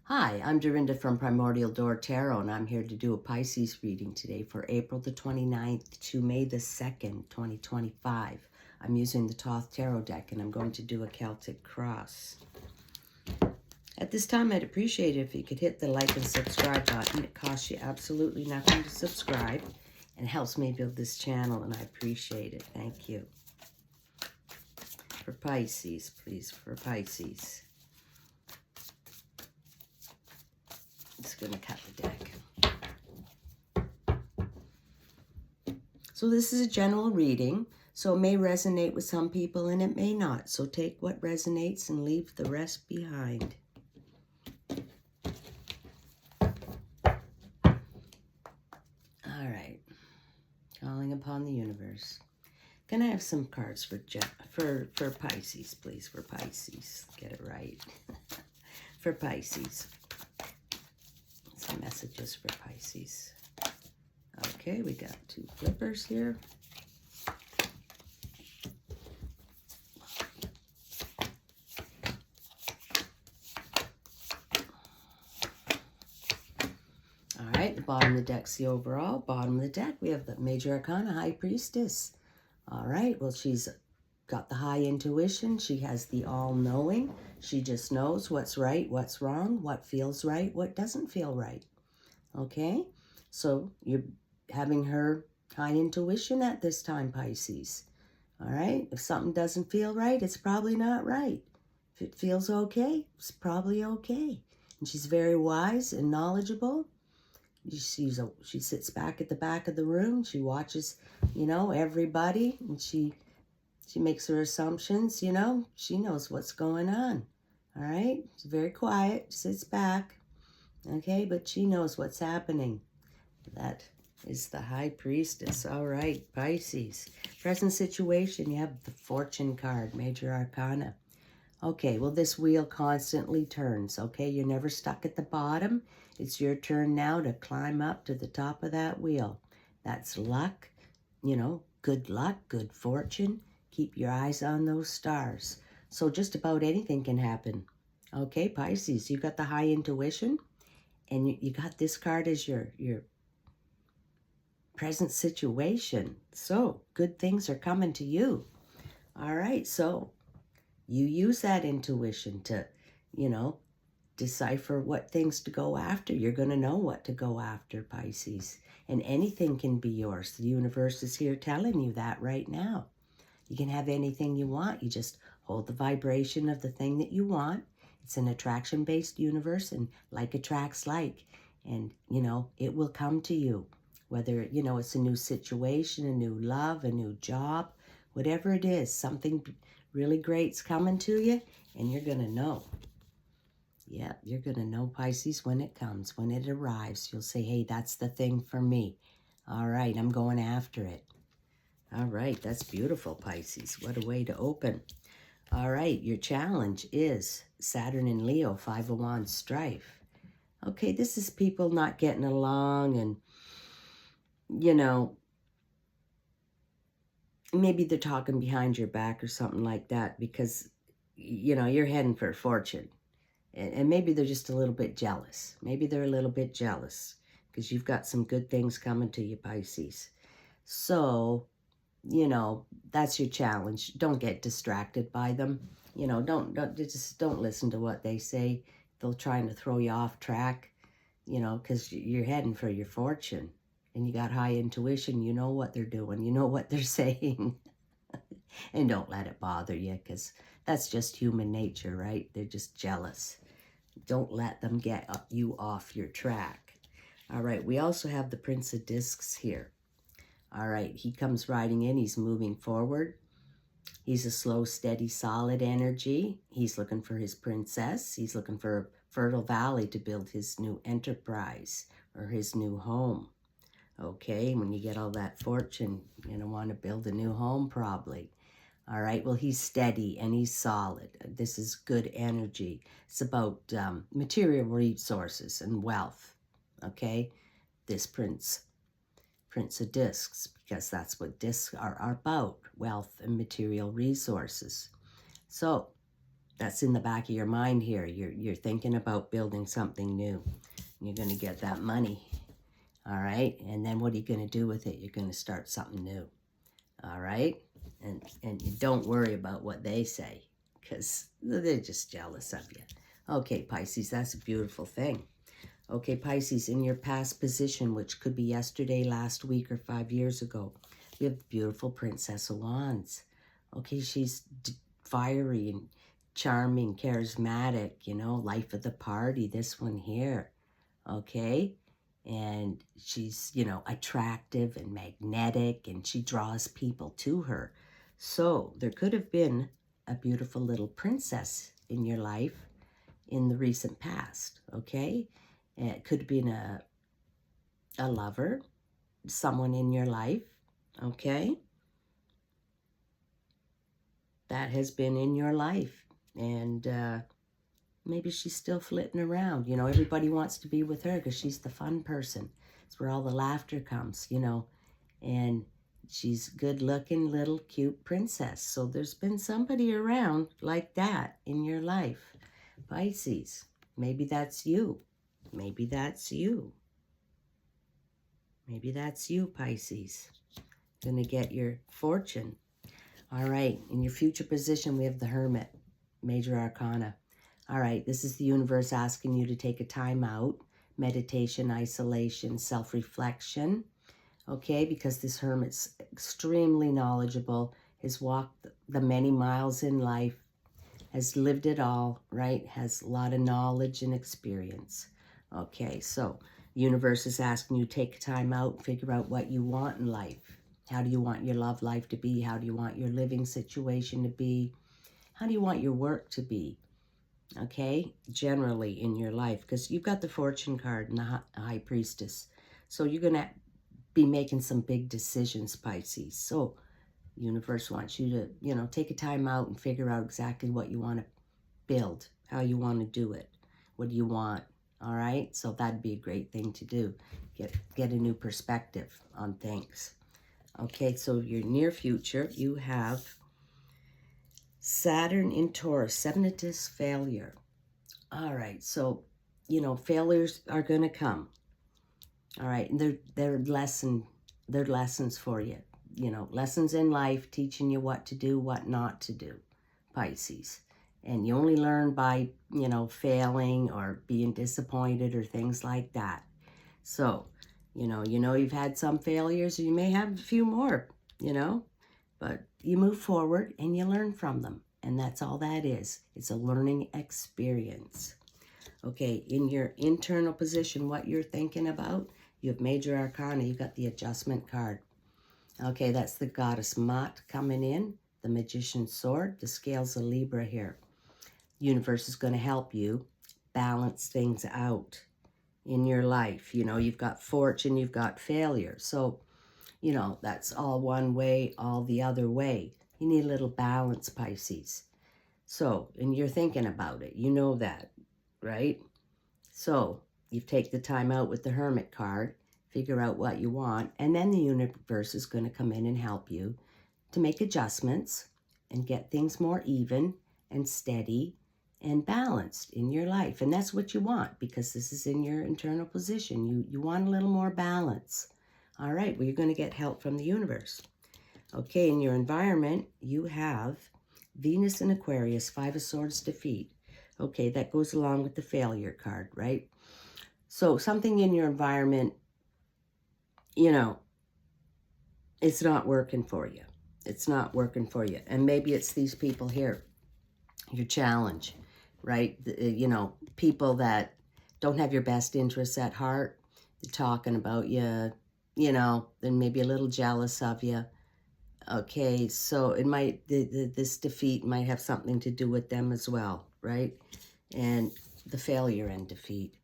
Hi, I'm Dorinda from PrimordialDor Tarot, and I'm here to do a Pisces reading today for April the 29th to May the 2nd, 2025. I'm using the Thoth Tarot deck, and I'm going to do a Celtic cross. At this time, I'd appreciate it if you could hit the like and subscribe button. It costs you absolutely nothing to subscribe and helps me build this channel, and I appreciate it. Thank you. For Pisces, please, for Pisces. Just going to cut the deck. So this is a general reading, so it may resonate with some people and it may not. So take what resonates and leave the rest behind. All right. Calling upon the universe. Can I have some cards for Pisces, please? For Pisces. Get it right. For Pisces. Some messages for Pisces. Okay, we got two flippers here. All right, the bottom of the deck's the overall. Bottom of the deck, we have the Major Arcana, High Priestess. All right, well, she's got the high intuition. She has the all-knowing. She just knows what's right, what's wrong, what feels right, what doesn't feel right. Okay, so you're having her high intuition at this time, Pisces. All right, if something doesn't feel right, it's probably not right. If it feels okay, it's probably okay. And she's very wise and knowledgeable. She sits back at the back of the room. She watches, everybody, and she makes her assumptions, She knows what's going on. All right, she's very quiet, sits back. Okay, but she knows what's happening. That is the High Priestess. All right, Pisces. Present situation, you have the Fortune card, Major Arcana. Okay, well, this wheel constantly turns, okay? You're never stuck at the bottom. It's your turn now to climb up to the top of that wheel. That's luck, good luck, good fortune. Keep your eyes on those stars. So just about anything can happen. Okay, Pisces, you got the high intuition, and you got this card as your present situation. So good things are coming to you. All right, so you use that intuition to, decipher what things to go after. You're going to know what to go after, Pisces. And anything can be yours. The universe is here telling you that right now. You can have anything you want. You just hold the vibration of the thing that you want. It's an attraction-based universe, and like attracts like. And, it will come to you. Whether, it's a new situation, a new love, a new job, whatever it is, something really great's coming to you, and you're going to know. Yeah, you're going to know, Pisces, when it comes, when it arrives. You'll say, hey, that's the thing for me. All right, I'm going after it. All right, that's beautiful, Pisces. What a way to open. All right, your challenge is Saturn and Leo, Five of Wands strife. Okay, this is people not getting along and, maybe they're talking behind your back or something like that because, you're heading for a fortune. And maybe they're just a little bit jealous. Maybe they're a little bit jealous because you've got some good things coming to you, Pisces. So, that's your challenge. Don't get distracted by them. Don't listen to what they say. They'll try to throw you off track, because you're heading for your fortune. And you got high intuition. You know what they're doing. You know what they're saying. And don't let it bother you, because that's just human nature, right? They're just jealous. Don't let them get you off your track. All right, we also have the Prince of Discs here. All right, he comes riding in. He's moving forward. He's a slow, steady, solid energy. He's looking for his princess. He's looking for a fertile valley to build his new enterprise or his new home. Okay, when you get all that fortune, you're going to want to build a new home probably. All right, well, he's steady and he's solid. This is good energy. It's about material resources and wealth, okay? This Prince of Discs, because that's what discs are about, wealth and material resources. So That's in the back of your mind here. You're thinking about building something new. You're going to get that money. All right. And then what are you going to do with it? You're going to start something new. All right. And you don't worry about what they say, because they're just jealous of you. Okay, Pisces, that's a beautiful thing. Okay, Pisces, in your past position, which could be yesterday, last week, or 5 years ago, we have the beautiful Princess of Wands. Okay, she's fiery and charming, charismatic, you know, life of the party, this one here. Okay, and she's, you know, attractive and magnetic, and she draws people to her. So there could have been a beautiful little princess in your life in the recent past, okay? And it could have been a lover, someone in your life, okay? That has been in your life, and maybe she's still flitting around. You know, everybody wants to be with her because she's the fun person. It's where all the laughter comes, you know. And she's good-looking, little, cute princess. So there's been somebody around like that in your life. Pisces, maybe that's you. Maybe that's you. Maybe that's you, Pisces. Gonna get your fortune. All right, in your future position, we have the Hermit, Major Arcana. All right, this is the universe asking you to take a time out, meditation, isolation, self-reflection, okay, because this Hermit's extremely knowledgeable, has walked the many miles in life, has lived it all, right, has a lot of knowledge and experience. Okay, so universe is asking you to take time out and figure out what you want in life. How do you want your love life to be? How do you want your living situation to be? How do you want your work to be? Okay, generally in your life, because you've got the Fortune card and the High Priestess. So you're going to be making some big decisions, Pisces. So universe wants you to, you know, take a time out and figure out exactly what you want to build, how you want to do it. What do you want? All right, so that'd be a great thing to do. Get a new perspective on things. Okay, so your near future, you have Saturn in Taurus, 7 of Discs, failure. All right, so, you know, failures are going to come. All right, and they're lessons for you. You know, lessons in life, teaching you what to do, what not to do, Pisces. And you only learn by, you know, failing or being disappointed or things like that. So, you know you've had some failures, or you may have a few more, you know, but you move forward and you learn from them. And that's all that is. It's a learning experience. Okay, in your internal position, what you're thinking about, you have Major Arcana, you got the Adjustment card. Okay, that's the Goddess Mott coming in, the Magician's Sword, the Scales of Libra here. Universe is going to help you balance things out in your life. You know, you've got fortune, you've got failure. So, you know, that's all one way, all the other way. You need a little balance, Pisces. So, and you're thinking about it. You know that, right? So, you take the time out with the Hermit card, figure out what you want, and then the universe is going to come in and help you to make adjustments and get things more even and steady and balanced in your life. And that's what you want, because this is in your internal position. You want a little more balance. All right, well, you're going to get help from the universe. Okay, in your environment, you have Venus in Aquarius, 5 of Swords, defeat. Okay, that goes along with the failure card, right? So something in your environment, you know, it's not working for you. It's not working for you. And maybe it's these people here, your challenge, right? You know, people that don't have your best interests at heart. They're talking about you, you know, then maybe a little jealous of you. Okay, so it might, this defeat might have something to do with them as well, right? And the failure and defeat.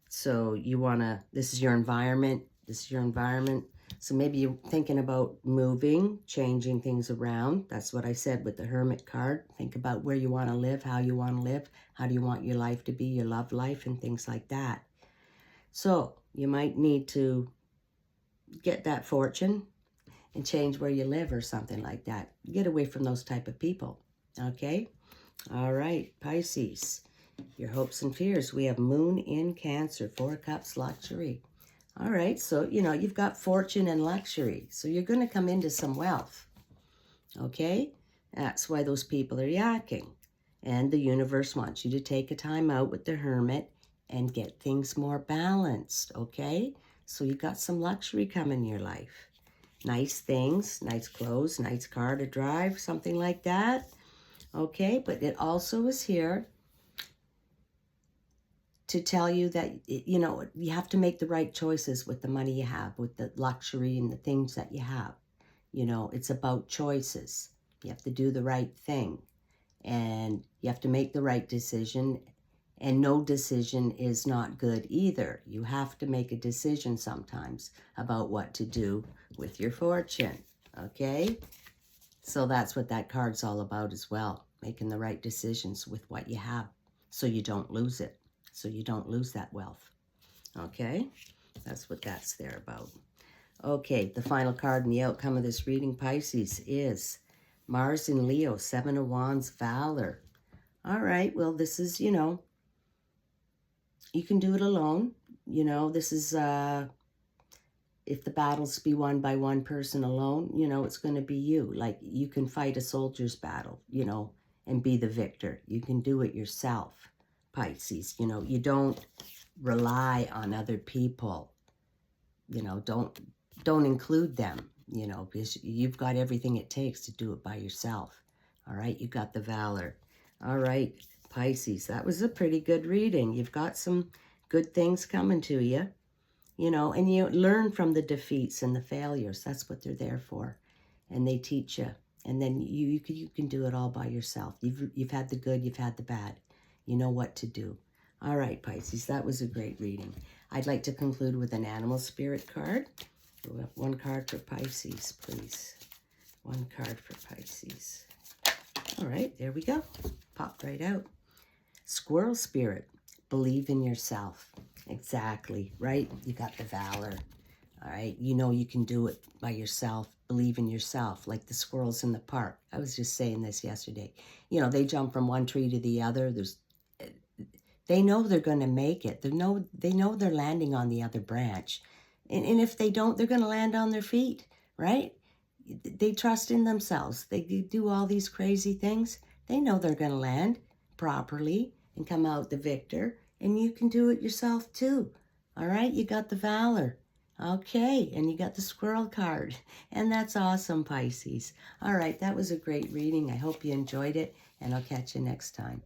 So you want to, this is your environment. This is your environment. So maybe you're thinking about moving, changing things around. That's what I said with the Hermit card. Think about where you want to live, how you want to live, how do you want your life to be, your love life, and things like that. So you might need to get that fortune and change where you live or something like that. Get away from those type of people, okay? All right, Pisces, your hopes and fears. We have Moon in Cancer, 4 Cups, luxury. All right, so, you know, you've got fortune and luxury. So you're going to come into some wealth, okay? That's why those people are yakking. And the universe wants you to take a time out with the Hermit and get things more balanced, okay? So you got some luxury coming in your life. Nice things, nice clothes, nice car to drive, something like that. Okay, but it also is here to tell you that, you know, you have to make the right choices with the money you have, with the luxury and the things that you have. You know, it's about choices. You have to do the right thing. And you have to make the right decision. And no decision is not good either. You have to make a decision sometimes about what to do with your fortune. Okay? So that's what that card's all about as well. Making the right decisions with what you have so you don't lose it. So you don't lose that wealth. Okay? That's what that's there about. Okay, the final card and the outcome of this reading, Pisces, is Mars in Leo, 7 of Wands, Valor. All right, well, this is, you know, you can do it alone. You know, this is, if the battles be won by one person alone, you know, it's going to be you. Like, you can fight a soldier's battle, you know, and be the victor. You can do it yourself, Pisces. You know, you don't rely on other people. You know, don't include them, you know, because you've got everything it takes to do it by yourself. All right, you got the Valor. All right, Pisces, that was a pretty good reading. You've got some good things coming to you. You know, and you learn from the defeats and the failures. That's what they're there for. And they teach you. And then you can do it all by yourself. You've had the good, you've had the bad. You know what to do. All right, Pisces, that was a great reading. I'd like to conclude with an animal spirit card. We'll have one card for Pisces, please. One card for Pisces. All right, there we go. Popped right out. Squirrel spirit. Believe in yourself. Exactly, right? You got the Valor. All right, you know you can do it by yourself. Believe in yourself, like the squirrels in the park. I was just saying this yesterday. You know, they jump from one tree to the other. They know they're going to make it. They know they're landing on the other branch. And if they don't, they're going to land on their feet, right? They trust in themselves. They do all these crazy things. They know they're going to land properly and come out the victor. And you can do it yourself too. All right, you got the Valor. Okay, and you got the squirrel card. And that's awesome, Pisces. All right, that was a great reading. I hope you enjoyed it, and I'll catch you next time.